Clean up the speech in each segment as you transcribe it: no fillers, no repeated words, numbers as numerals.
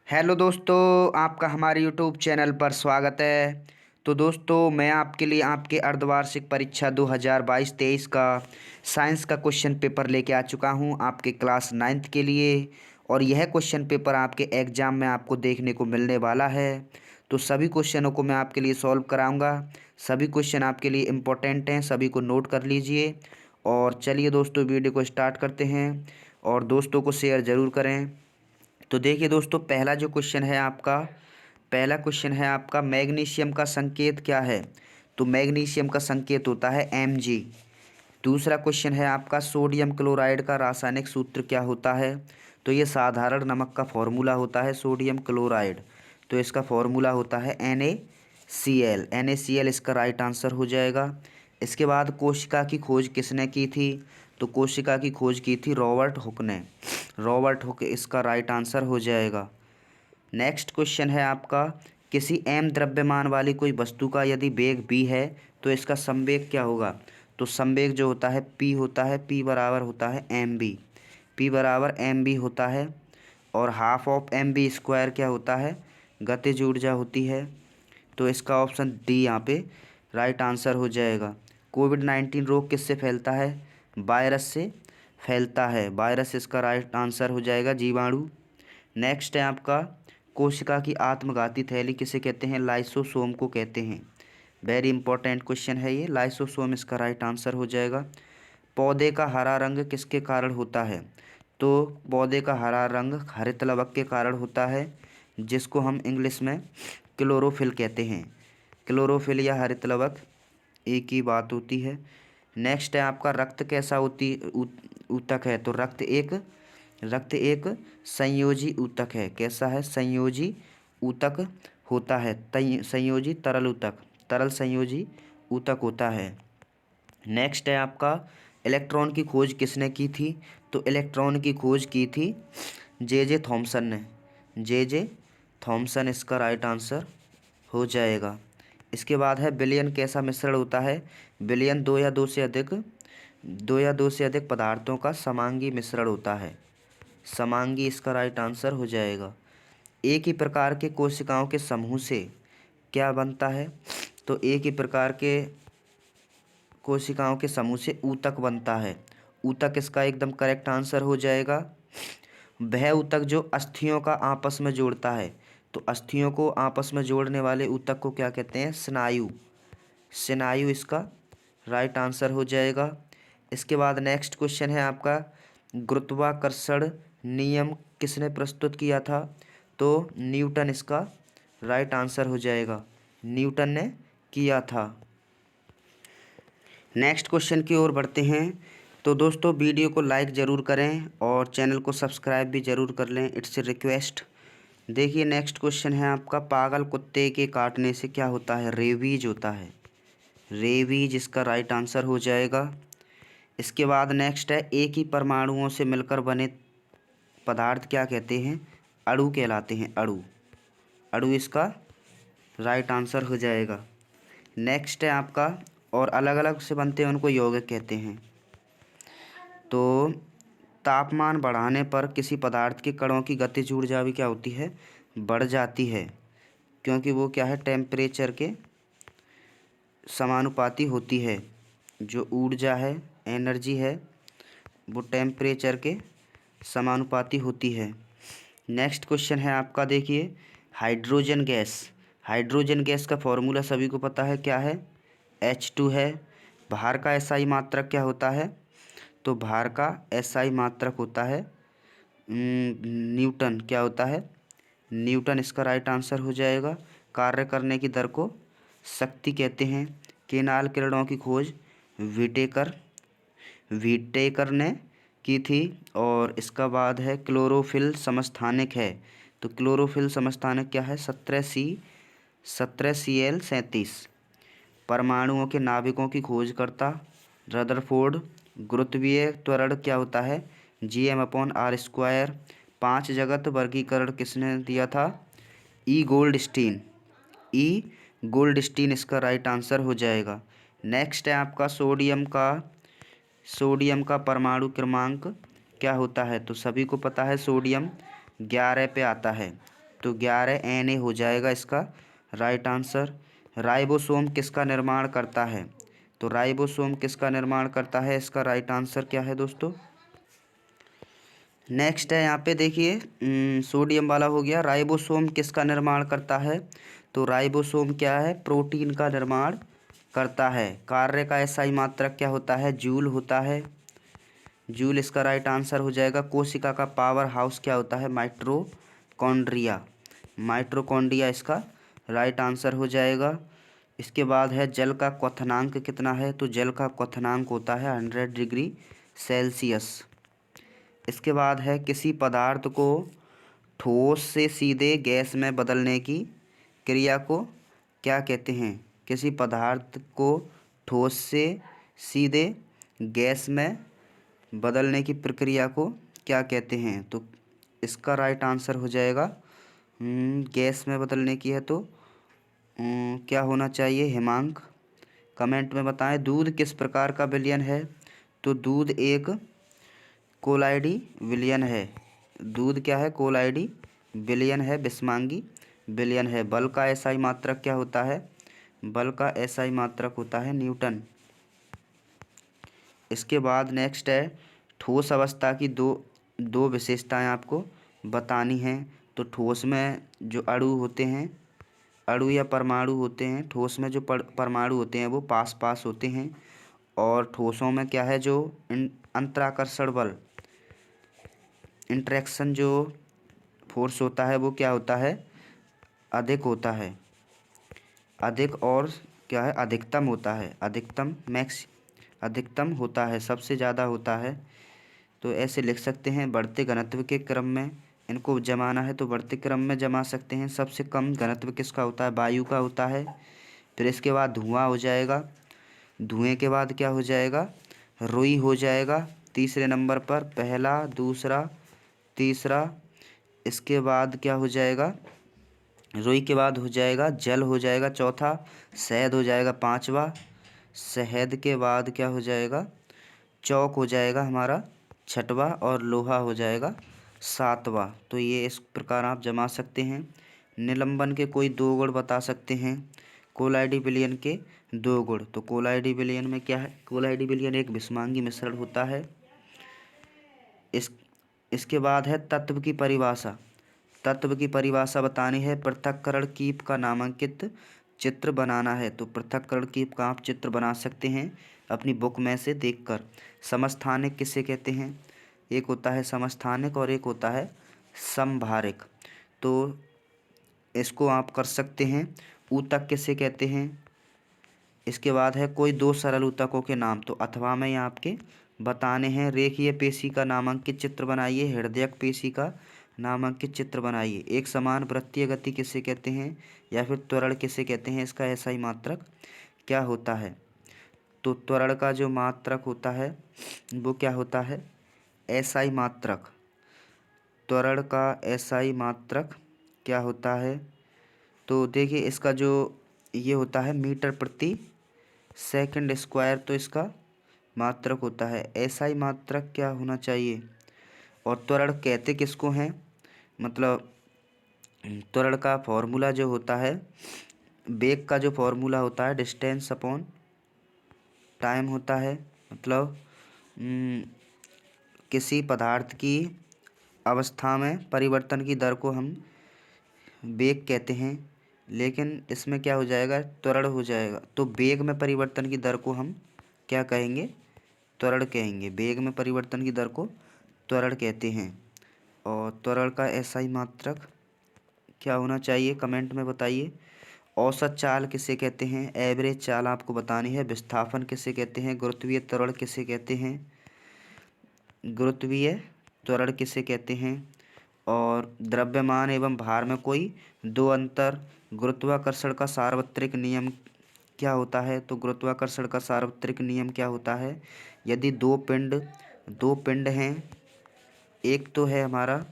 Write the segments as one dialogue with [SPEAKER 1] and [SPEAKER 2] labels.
[SPEAKER 1] Hello दोस्तों, आपका हमारे यूट्यूब चैनल पर स्वागत है। तो दोस्तों, मैं आपके लिए आपके अर्धवार्षिक परीक्षा 2022-23 का साइंस का क्वेश्चन पेपर लेके आ चुका हूं आपके क्लास 9th के लिए। और यह क्वेश्चन पेपर आपके एग्ज़ाम में आपको देखने को मिलने वाला है। तो सभी क्वेश्चनों को मैं आपके लिए सॉल्व कराऊंगा। सभी क्वेश्चन आपके लिए इम्पोर्टेंट हैं, सभी को नोट कर लीजिए। और चलिए दोस्तों, वीडियो को स्टार्ट करते हैं और दोस्तों को शेयर ज़रूर करें। तो देखिए दोस्तों, पहला क्वेश्चन है आपका मैग्नीशियम का संकेत क्या है। तो मैग्नीशियम का संकेत होता है Mg। दूसरा क्वेश्चन है आपका सोडियम क्लोराइड का रासायनिक सूत्र क्या होता है। तो ये साधारण नमक का फॉर्मूला होता है सोडियम क्लोराइड। तो इसका फॉर्मूला होता है NaCl। NaCl इसका राइट आंसर हो जाएगा। इसके बाद कोशिका की खोज किसने की थी। तो कोशिका की खोज की थी रॉबर्ट हुक ने। रॉबर्ट हुक इसका राइट आंसर हो जाएगा। नेक्स्ट क्वेश्चन है आपका किसी m द्रव्यमान वाली कोई वस्तु का यदि वेग v है तो इसका संवेग क्या होगा। तो संवेग जो होता है p होता है, p बराबर होता है mv। p बराबर mv होता है। और हाफ ऑफ mv स्क्वायर क्या होता है, गतिज ऊर्जा होती है। तो इसका ऑप्शन डी यहाँ पे राइट आंसर हो जाएगा। कोविड-19 रोग किससे फैलता है। वायरस से फैलता है। वायरस इसका राइट आंसर हो जाएगा, जीवाणु। नेक्स्ट है आपका कोशिका की आत्मघाती थैली किसे कहते हैं। लाइसोसोम को कहते हैं। वेरी इंपॉर्टेंट क्वेश्चन है ये। लाइसोसोम इसका राइट आंसर हो जाएगा। पौधे का हरा रंग किसके कारण होता है। तो पौधे का हरा रंग हरित लवक के कारण होता है, जिसको हम इंग्लिश में क्लोरोफिल कहते हैं। क्लोरोफिल या हरित लवक एक ही बात होती है। नेक्स्ट है आपका रक्त कैसा ऊतक है। तो रक्त एक संयोजी ऊतक है। कैसा है, संयोजी ऊतक होता है। संयोजी तरल ऊतक, तरल संयोजी ऊतक होता है। नेक्स्ट है आपका इलेक्ट्रॉन की खोज किसने की थी। तो इलेक्ट्रॉन की खोज की थी जे थॉमसन ने। जे थॉमसन इसका राइट आंसर हो जाएगा। इसके बाद है विलयन कैसा मिश्रण होता है। विलयन दो या दो से अधिक पदार्थों का समांगी मिश्रण होता है। समांगी इसका राइट आंसर हो जाएगा। एक ही प्रकार के कोशिकाओं के समूह से क्या बनता है। तो एक ही प्रकार के कोशिकाओं के समूह से ऊतक बनता है। ऊतक इसका एकदम करेक्ट आंसर हो जाएगा। वह ऊतक जो अस्थियों का आपस में जोड़ता है। तो अस्थियों को आपस में जोड़ने वाले ऊतक को क्या कहते हैं, स्नायु। स्नायु इसका राइट आंसर हो जाएगा। इसके बाद नेक्स्ट क्वेश्चन है आपका गुरुत्वाकर्षण नियम किसने प्रस्तुत किया था। तो न्यूटन इसका राइट आंसर हो जाएगा। न्यूटन ने किया था। नेक्स्ट क्वेश्चन की ओर बढ़ते हैं। तो दोस्तों, वीडियो को लाइक ज़रूर करें और चैनल को सब्सक्राइब भी ज़रूर कर लें, इट्स ए रिक्वेस्ट। देखिए नेक्स्ट क्वेश्चन है आपका पागल कुत्ते के काटने से क्या होता है। रेबीज होता है। रेबीज इसका राइट आंसर हो जाएगा। इसके बाद नेक्स्ट है एक ही परमाणुओं से मिलकर बने पदार्थ क्या कहते हैं। अणु कहलाते हैं। अणु। अणु इसका राइट आंसर हो जाएगा। नेक्स्ट है आपका और अलग अलग से बनते हैं उनको यौगिक कहते हैं। तो तापमान बढ़ाने पर किसी पदार्थ के कणों की गतिज ऊर्जा भी क्या होती है, बढ़ जाती है। क्योंकि वो क्या है, टेम्परेचर के समानुपाती होती है। जो ऊर्जा है, एनर्जी है, वो टेम्परेचर के समानुपाती होती है। नेक्स्ट क्वेश्चन है आपका, देखिए हाइड्रोजन गैस। हाइड्रोजन गैस का फॉर्मूला सभी को पता है, क्या है, H2 है। भार का SI मात्रक क्या होता है। तो भार का SI मात्रक होता है न्यूटन। क्या होता है, न्यूटन इसका राइट आंसर हो जाएगा। कार्य करने की दर को शक्ति कहते हैं। केनाल किरणों की खोज विटेकर विटेकर ने की थी। और इसका बाद है क्लोरोफिल समस्थानिक है। तो क्लोरोफिल समस्थानिक क्या है, 17Cl37। परमाणुओं के नाभिकों की खोज करता रदरफोर्ड। गुरुत्वीय त्वरण क्या होता है, Gm/r²। 5 जगत वर्गीकरण किसने दिया था, गोल्डस्टीन। ई गोल्डस्टीन इसका राइट आंसर हो जाएगा। नेक्स्ट है आपका सोडियम का परमाणु क्रमांक क्या होता है। तो सभी को पता है सोडियम 11 पे आता है। तो 11 Na हो जाएगा इसका राइट आंसर। राइबोसोम किसका निर्माण करता है? तो राइबोसोम किसका निर्माण करता है, इसका राइट आंसर क्या है दोस्तों? नेक्स्ट है यहाँ पे देखिए, सोडियम वाला हो गया। राइबोसोम किसका निर्माण करता है? तो राइबोसोम क्या है? प्रोटीन का निर्माण करता है। कार्य का एसआई मात्रक क्या होता है? जूल होता है। जूल इसका राइट आंसर हो जाएगा। कोशिका का पावर हाउस क्या होता है? माइटोकॉन्ड्रिया। माइटोकॉन्ड्रिया इसका राइट आंसर हो जाएगा। इसके बाद है जल का क्वथनांक कितना है? तो जल का क्वथनांक होता है 100 डिग्री सेल्सियस। इसके बाद है किसी पदार्थ को ठोस से सीधे गैस में बदलने की क्रिया को क्या कहते हैं? किसी पदार्थ को ठोस से सीधे गैस में बदलने की प्रक्रिया को क्या कहते हैं? तो इसका राइट आंसर हो जाएगा, गैस में बदलने की है तो क्या होना चाहिए हिमांक? कमेंट में बताएं। दूध किस प्रकार का विलयन है? तो दूध एक कोलाइडी विलयन है। दूध क्या है? कोलाइडी विलयन है, बिस्मांगी विलयन है। बल का एसआई मात्रक क्या होता है? बल का एसआई मात्रक होता है न्यूटन। इसके बाद नेक्स्ट है ठोस अवस्था की दो विशेषताएं आपको बतानी हैं। तो ठोस में जो अणु होते हैं, अणु या परमाणु होते हैं, ठोस में जो परमाणु होते हैं वो पास पास होते हैं। और ठोसों में क्या है, जो अंतराकर्षण बल, इंटरेक्शन जो फोर्स होता है वो क्या होता है? अधिक होता है। अधिक और क्या है? अधिकतम होता है। अधिकतम होता है, सबसे ज़्यादा होता है। तो ऐसे लिख सकते हैं। बढ़ते घनत्व के क्रम में इनको जमाना है तो बढ़ते क्रम में जमा सकते हैं। सबसे कम घनत्व किसका होता है? वायु का होता है। फिर इसके बाद धुआं हो जाएगा। धुएं के बाद क्या हो जाएगा? रुई हो जाएगा तीसरे नंबर पर, पहला, दूसरा, तीसरा। इसके बाद क्या हो जाएगा? रुई के बाद हो जाएगा जल हो जाएगा चौथा, शहद हो जाएगा पांचवा, शहद के बाद क्या हो जाएगा? चौक हो जाएगा हमारा छठवा, और लोहा हो जाएगा सातवां। तो ये इस प्रकार आप जमा सकते हैं। निलंबन के कोई दो गुण बता सकते हैं। कोलाइडी विलयन के दो गुण। तो कोलाइडी विलयन में क्या है? कोलाइडी विलयन एक विषमांगी मिश्रण होता है। इसके बाद है तत्व की परिभाषा। तत्व की परिभाषा बतानी है। पृथक्करण कीप का नामांकित चित्र बनाना है। तो पृथक्करण कीप का आप चित्र बना सकते हैं अपनी बुक में से देखकर। समस्थानिक किसे कहते हैं? एक होता है समस्थानिक और एक होता है समभारिक। तो इसको आप कर सकते हैं। ऊतक किसे कहते हैं? इसके बाद है कोई दो सरल ऊतकों के नाम। तो अथवा में यहाँ आपके बताने हैं। रेखीय पेशी का नामांकित चित्र बनाइए। हृदयक पेशी का नामांकित चित्र बनाइए। एक समान वृत्तीय गति किसे कहते हैं? या फिर त्वरण किसे कहते हैं? इसका एसआई मात्रक क्या होता है? तो त्वरण का जो मात्रक होता है वो क्या होता है? एसआई मात्रक। त्वरण का एसआई मात्रक क्या होता है? तो देखिए इसका जो ये होता है मीटर प्रति सेकंड स्क्वायर। तो इसका मात्रक होता है। एसआई मात्रक क्या होना चाहिए? और त्वरण कहते किसको हैं? मतलब त्वरण का फॉर्मूला जो होता है, वेग का जो फॉर्मूला होता है डिस्टेंस अपॉन टाइम होता है। मतलब किसी पदार्थ की अवस्था में परिवर्तन की दर को हम वेग कहते हैं। लेकिन इसमें क्या हो जाएगा? त्वरण हो जाएगा। तो वेग में परिवर्तन की दर को हम क्या कहेंगे? त्वरण कहेंगे। वेग में परिवर्तन की दर को त्वरण कहते हैं। और त्वरण का एसआई मात्रक क्या होना चाहिए? कमेंट में बताइए। औसत चाल किसे कहते हैं? एवरेज चाल आपको बतानी है। विस्थापन किसे कहते हैं? गुरुत्वीय त्वरण किसे कहते हैं? गुरुत्वीय त्वरण किसे कहते हैं? और द्रव्यमान एवं भार में कोई दो अंतर। गुरुत्वाकर्षण का सार्वत्रिक नियम क्या होता है? तो गुरुत्वाकर्षण का सार्वत्रिक नियम क्या होता है? यदि दो पिंड हैं, एक तो है हमारा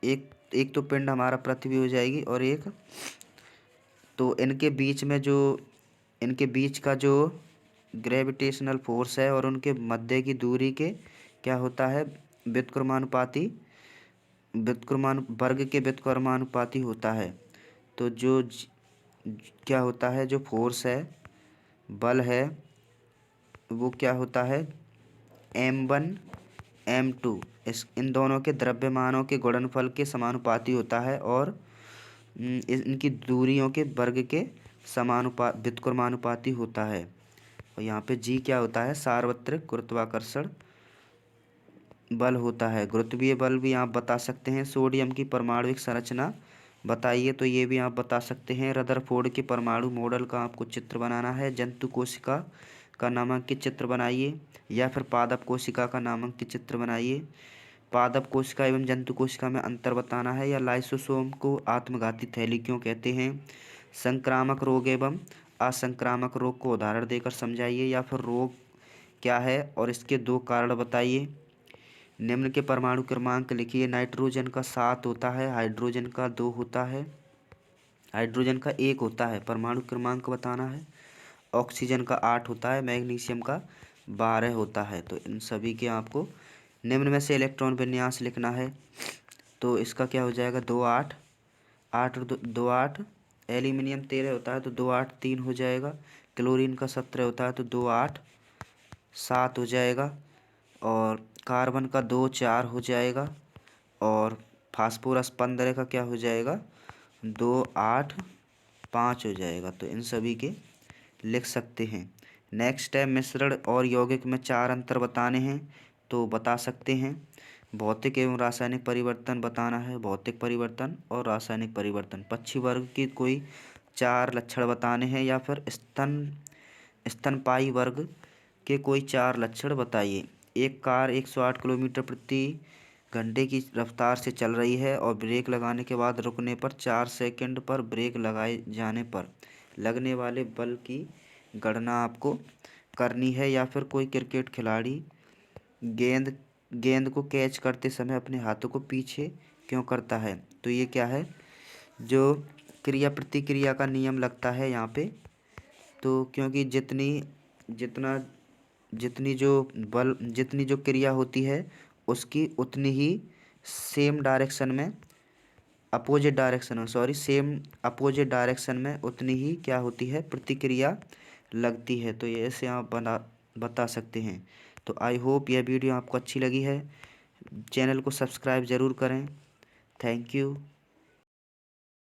[SPEAKER 1] एक तो पिंड हमारा पृथ्वी हो जाएगी, और एक तो इनके बीच का जो ग्रेविटेशनल फोर्स है और उनके मध्य की दूरी के क्या होता है? व्युत्क्रमानुपाती वर्ग के व्युत्क्रमानुपाती होता है। तो क्या होता है, जो फोर्स है, बल है, वो क्या होता है, m1 m2 इन दोनों के द्रव्यमानों के गुणनफल के समानुपाती होता है और इनकी दूरियों के वर्ग के व्युत्क्रमानुपाती होता है। और यहाँ पे जी क्या होता है, सार्वत्रिक गुरुत्वाकर्षण बल होता है। गुरुत्वीय बल भी आप बता सकते हैं। सोडियम की परमाणुविक संरचना बताइए, तो ये भी आप बता सकते हैं। रदरफोर्ड के परमाणु मॉडल का आपको चित्र बनाना है। जंतु कोशिका का नामांकित चित्र बनाइए या फिर पादप कोशिका का नामांकित चित्र बनाइए। पादप कोशिका एवं जंतु कोशिका में अंतर बताना है। या लाइसोसोम को आत्मघाती थैली क्यों कहते हैं। संक्रामक रोग एवं असंक्रामक रोग को उदाहरण देकर समझाइए। या फिर रोग क्या है और इसके 2 कारण बताइए। निम्न के परमाणु क्रमांक लिखिए। नाइट्रोजन का 7 होता है, हाइड्रोजन का 2 होता है, हाइड्रोजन का 1 होता है, परमाणु क्रमांक बताना है। ऑक्सीजन का 8 होता है, मैग्नीशियम का 12 होता है। तो इन सभी के आपको निम्न में से इलेक्ट्रॉन विन्यास लिखना है। तो इसका क्या हो जाएगा, 2 8 8 2 8। एल्यूमिनियम 13 होता है तो 2 8 3 हो जाएगा। क्लोरीन का 17 होता है तो 2 8 7 हो जाएगा। और कार्बन का 2 4 हो जाएगा। और फास्फोरस 15 का क्या हो जाएगा, 2 8 5 हो जाएगा। तो इन सभी के लिख सकते हैं। नेक्स्ट है मिश्रण और यौगिक में 4 अंतर बताने हैं, तो बता सकते हैं। भौतिक एवं रासायनिक परिवर्तन बताना है, भौतिक परिवर्तन और रासायनिक परिवर्तन। पक्षी वर्ग के कोई 4 लक्षण बताने हैं या फिर स्तनपायी वर्ग के कोई 4 लक्षण बताइए। एक कार 108 किलोमीटर प्रति घंटे की रफ्तार से चल रही है और ब्रेक लगाने के बाद रुकने पर 4 सेकंड पर ब्रेक लगाए जाने पर लगने वाले बल की गणना आपको करनी है। या फिर कोई क्रिकेट खिलाड़ी गेंद को कैच करते समय अपने हाथों को पीछे क्यों करता है। तो ये क्या है, जो क्रिया प्रतिक्रिया का नियम लगता है यहाँ पे। तो क्योंकि जितनी जो क्रिया होती है उसकी उतनी ही सेम डायरेक्शन में सेम अपोजिट डायरेक्शन में उतनी ही क्या होती है, प्रतिक्रिया लगती है। तो ये ऐसे आप बता सकते हैं। तो आई होप यह वीडियो आपको अच्छी लगी है। चैनल को सब्सक्राइब ज़रूर करें। Thank you.